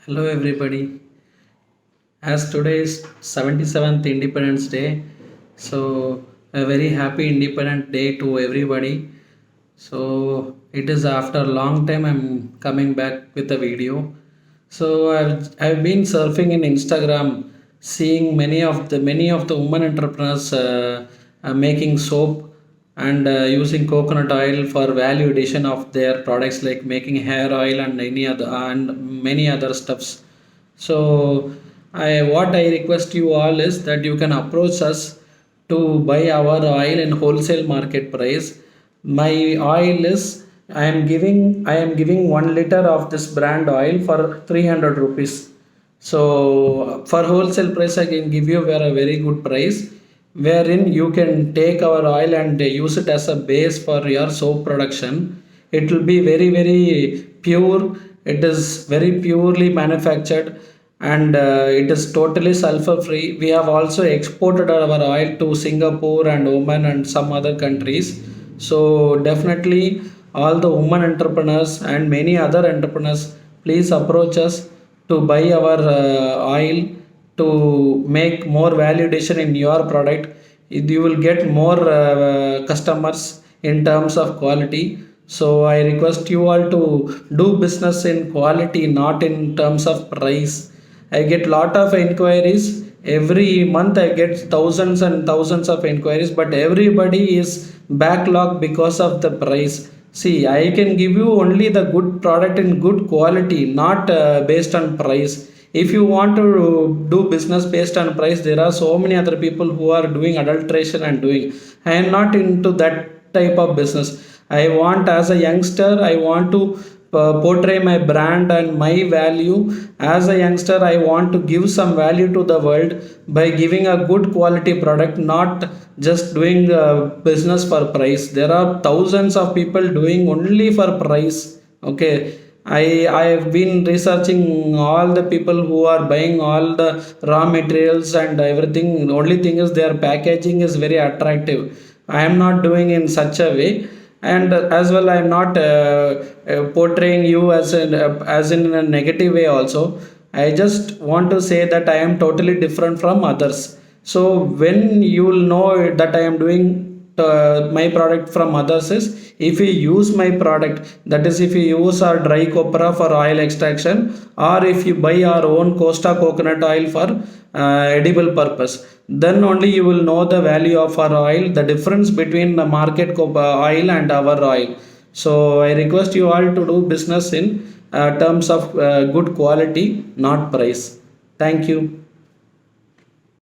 Hello everybody. As today is 77th Independence Day, so a very happy Independence Day to everybody. So it is after a long time I'm coming back with a video. So I've been surfing in Instagram, seeing many of the women entrepreneurs making soap and using coconut oil for value addition of their products like making hair oil and any other and many other stuffs. So what I request you all is that you can approach us to buy our oil in wholesale market price. My oil is I am giving 1 liter of this brand oil for 300 rupees. So for wholesale price I can give you a very good price, wherein you can take our oil and use it as a base for your soap production. It will be very pure. It is very purely manufactured and it is totally sulfur free. We have also exported our oil to Singapore and Oman and some other countries. So definitely all the women entrepreneurs and many other entrepreneurs, please approach us to buy our oil to make more validation in your product. You will get more customers in terms of quality. So I request you all to do business in quality, not in terms of price. I get lot of inquiries every month. I get thousands and thousands of inquiries, but everybody is backlog because of the price. See, I can give you only the good product in good quality, not based on price. If you want to do business based on price, there are so many other people who are doing adulteration and doing. I am not into that type of business. I want, as a youngster, I want to portray my brand and my value. As a youngster, I want to give some value to the world by giving a good quality product, not just doing business for price. There are thousands of people doing only for price. Okay, I have been researching all the people who are buying all the raw materials and everything. Only thing is their packaging is very attractive. I am not doing in such a way, and as well I am not portraying you as in a negative way also. I just want to say that I am totally different from others. So when you will know that I am doing my product from others is if you use my product, that is if you use our dry copra for oil extraction, or if you buy our own Coasta coconut oil for edible purpose, then only you will know the value of our oil, the difference between the market oil and our oil. So I request you all to do business in terms of good quality, not price. Thank you.